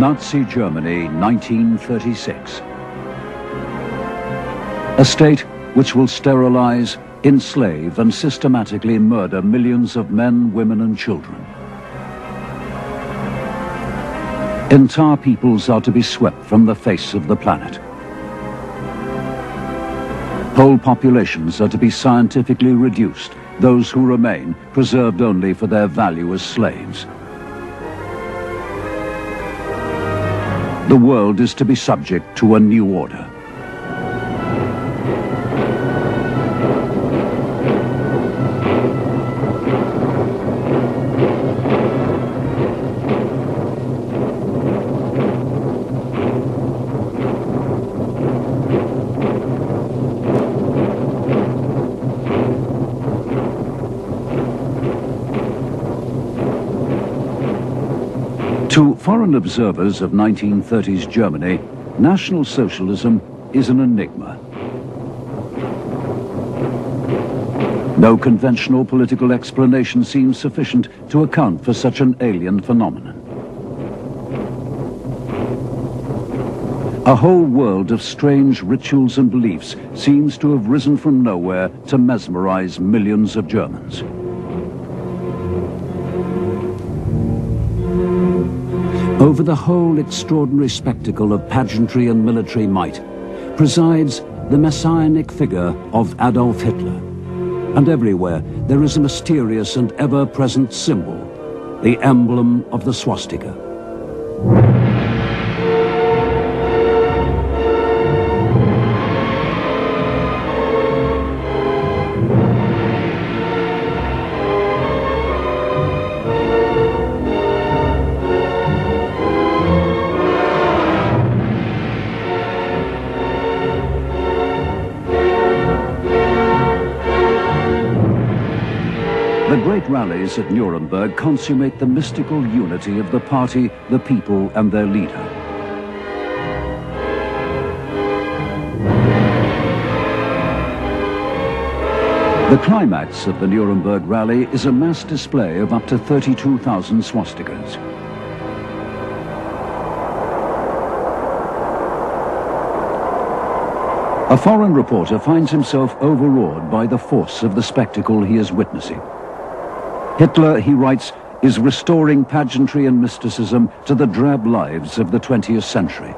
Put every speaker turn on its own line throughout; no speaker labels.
Nazi Germany, 1936. A state which will sterilize, enslave, and systematically murder millions of men, women, and children. Entire peoples are to be swept from the face of the planet. Whole populations are to be scientifically reduced, those who remain preserved only for their value as slaves. The world is to be subject to a new order. To foreign observers of 1930s Germany, National Socialism is an enigma. No conventional political explanation seems sufficient to account for such an alien phenomenon. A whole world of strange rituals and beliefs seems to have risen from nowhere to mesmerize millions of Germans. Over the whole extraordinary spectacle of pageantry and military might presides the messianic figure of Adolf Hitler. And everywhere there is a mysterious and ever-present symbol, the emblem of the swastika. The great rallies at Nuremberg consummate the mystical unity of the party, the people, and their leader. The climax of the Nuremberg rally is a mass display of up to 32,000 swastikas. A foreign reporter finds himself overawed by the force of the spectacle he is witnessing. Hitler, he writes, is restoring pageantry and mysticism to the drab lives of the 20th century.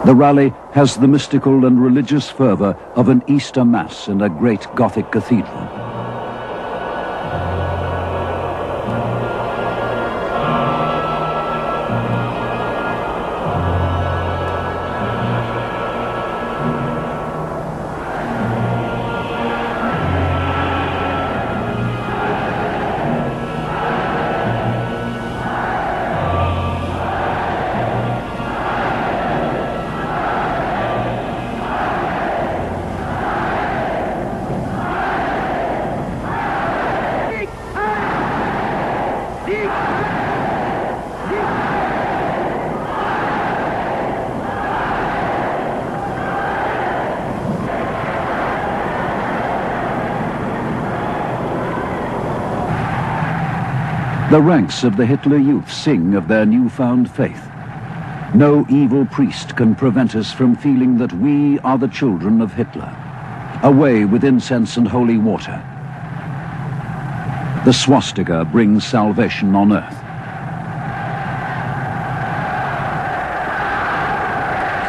The rally has the mystical and religious fervor of an Easter Mass in a great Gothic cathedral. The ranks of the Hitler Youth sing of their newfound faith. No evil priest can prevent us from feeling that we are the children of Hitler. Away with incense and holy water. The swastika brings salvation on earth.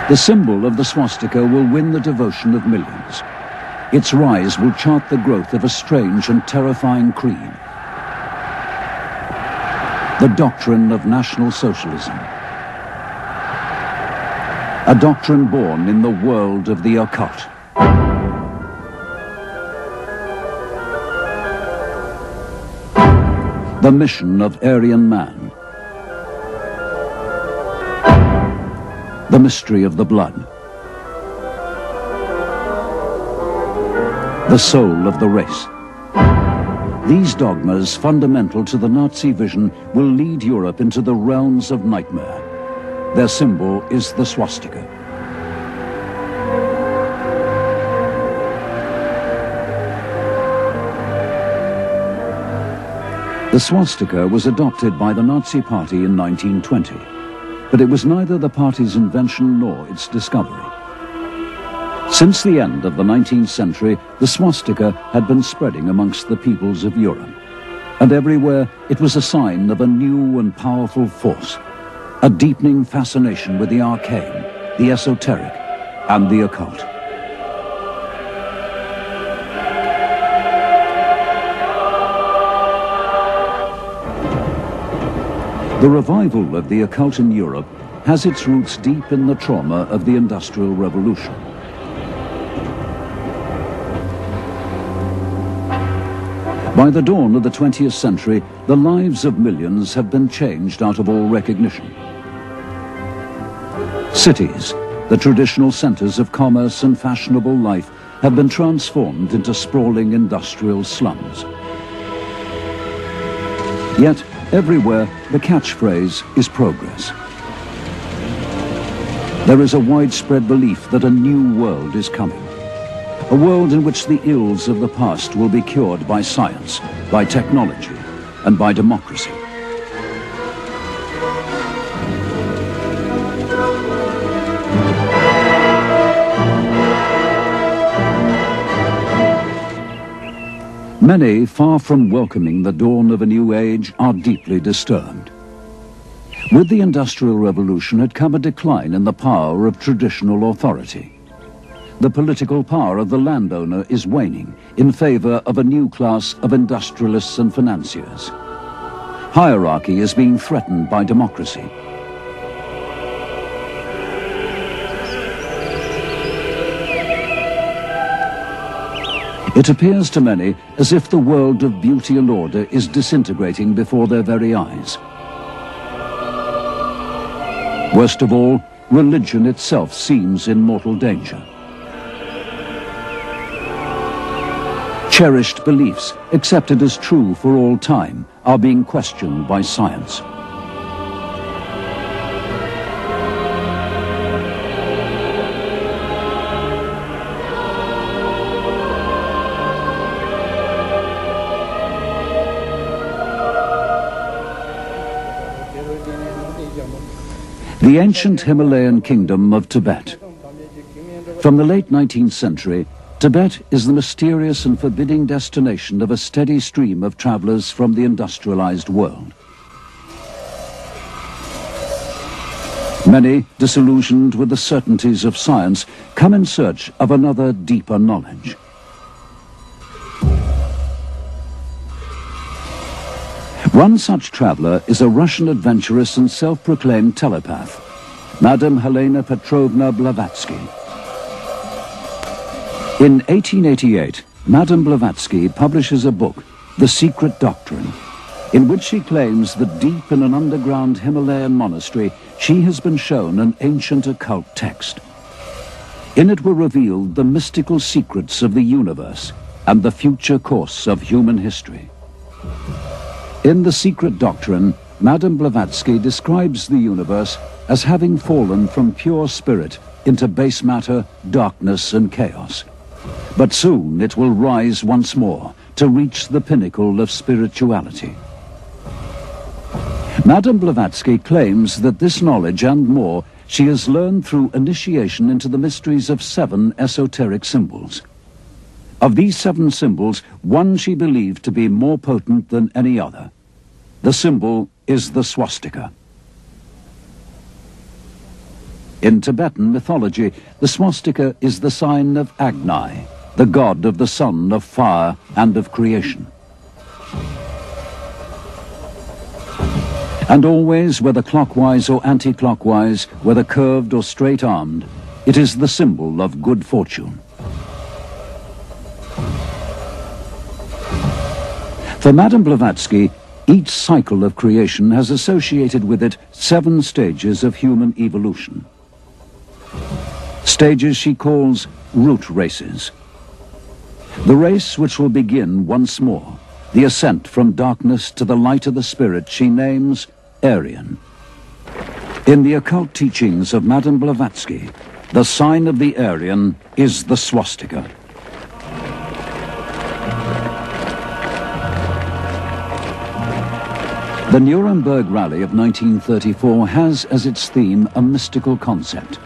The symbol of the swastika will win the devotion of millions. Its rise will chart the growth of a strange and terrifying creed. The doctrine of National Socialism. A doctrine born in the world of the occult. The mission of Aryan man. The mystery of the blood. The soul of the race. These dogmas, fundamental to the Nazi vision, will lead Europe into the realms of nightmare. Their symbol is the swastika. The The swastika was adopted by the Nazi Party in 1920, but it was neither the party's invention nor its discovery. Since the end of the 19th century, the swastika had been spreading amongst the peoples of Europe, and everywhere it was a sign of a new and powerful force, a deepening fascination with the arcane, the esoteric, and the occult. The revival of the occult in Europe has its roots deep in the trauma of the Industrial Revolution. By the dawn of the 20th century, the lives of millions have been changed out of all recognition. Cities, the traditional centers of commerce and fashionable life, have been transformed into sprawling industrial slums. Yet, everywhere, the catchphrase is progress. There is a widespread belief that a new world is coming. A world in which the ills of the past will be cured by science, by technology, and by democracy. Many, far from welcoming the dawn of a new age, are deeply disturbed. With the Industrial Revolution had come a decline in the power of traditional authority. The political power of the landowner is waning in favor of a new class of industrialists and financiers. Hierarchy is being threatened by democracy. It appears to many as if the world of beauty and order is disintegrating before their very eyes. Worst of all, religion itself seems in mortal danger. Cherished beliefs, accepted as true for all time, are being questioned by science. The ancient Himalayan kingdom of Tibet. From the late 19th century, Tibet is the mysterious and forbidding destination of a steady stream of travelers from the industrialized world. Many, disillusioned with the certainties of science, come in search of another deeper knowledge. One such traveler is a Russian adventuress and self-proclaimed telepath, Madame Helena Petrovna Blavatsky. In 1888, Madame Blavatsky publishes a book, The Secret Doctrine, in which she claims that deep in an underground Himalayan monastery, she has been shown an ancient occult text. In it were revealed the mystical secrets of the universe and the future course of human history. In The Secret Doctrine, Madame Blavatsky describes the universe as having fallen from pure spirit into base matter, darkness, and chaos. But soon it will rise once more to reach the pinnacle of spirituality. Madame Blavatsky claims that this knowledge and more she has learned through initiation into the mysteries of 7 esoteric symbols. Of these 7 symbols, one she believed to be more potent than any other. The symbol is the swastika. In Tibetan mythology, the swastika is the sign of Agni, the god of the sun, of fire, and of creation. And always, whether clockwise or anti-clockwise, whether curved or straight-armed, it is the symbol of good fortune. For Madame Blavatsky, each cycle of creation has associated with it 7 stages of human evolution. Stages she calls root races. The race which will begin once more, the ascent from darkness to the light of the spirit, she names Aryan. In the occult teachings of Madame Blavatsky, the sign of the Aryan is the swastika. The Nuremberg Rally of 1934 has as its theme a mystical concept: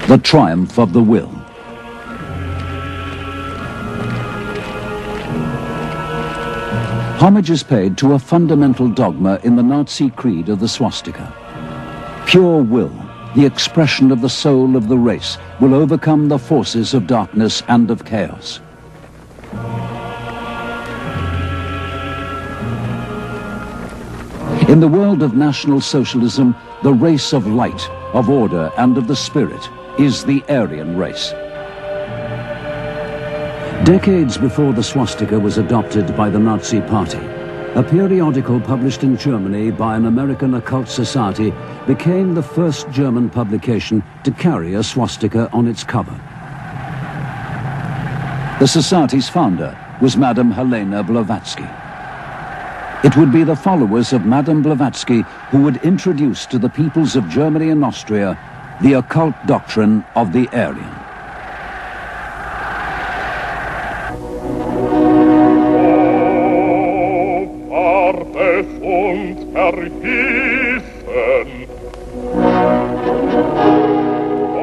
the triumph of the will. Homage is paid to a fundamental dogma in the Nazi creed of the swastika. Pure will, the expression of the soul of the race, will overcome the forces of darkness and of chaos. In the world of National Socialism, the race of light, of order, and of the spirit is the Aryan race. Decades before the swastika was adopted by the Nazi Party, a periodical published in Germany by an American occult society became the first German publication to carry a swastika on its cover. The society's founder was Madame Helena Blavatsky. It would be the followers of Madame Blavatsky who would introduce to the peoples of Germany and Austria the occult doctrine of the Aryan.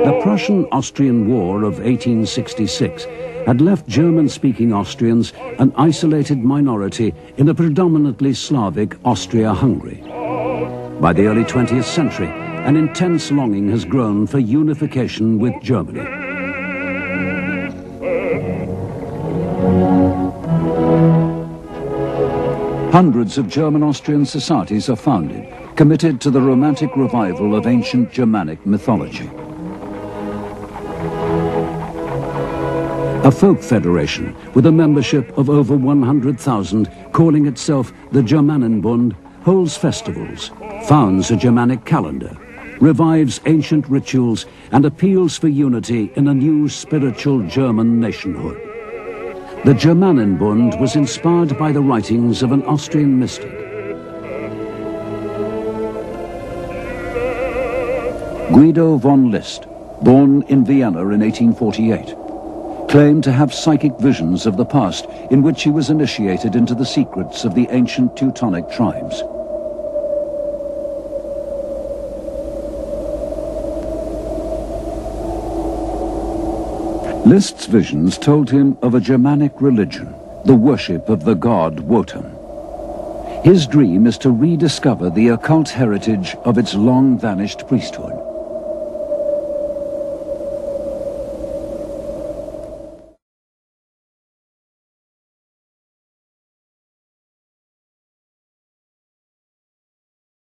The Prussian-Austrian War of 1866 had left German-speaking Austrians an isolated minority in a predominantly Slavic Austria-Hungary. By the early 20th century, an intense longing has grown for unification with Germany. Hundreds of German-Austrian societies are founded, committed to the romantic revival of ancient Germanic mythology. A folk federation with a membership of over 100,000, calling itself the Germanenbund, holds festivals, founds a Germanic calendar, revives ancient rituals, and appeals for unity in a new spiritual German nationhood. The Germanenbund was inspired by the writings of an Austrian mystic. Guido von List, born in Vienna in 1848, claimed to have psychic visions of the past in which he was initiated into the secrets of the ancient Teutonic tribes. List's visions told him of a Germanic religion, the worship of the god Wotan. His dream is to rediscover the occult heritage of its long-vanished priesthood.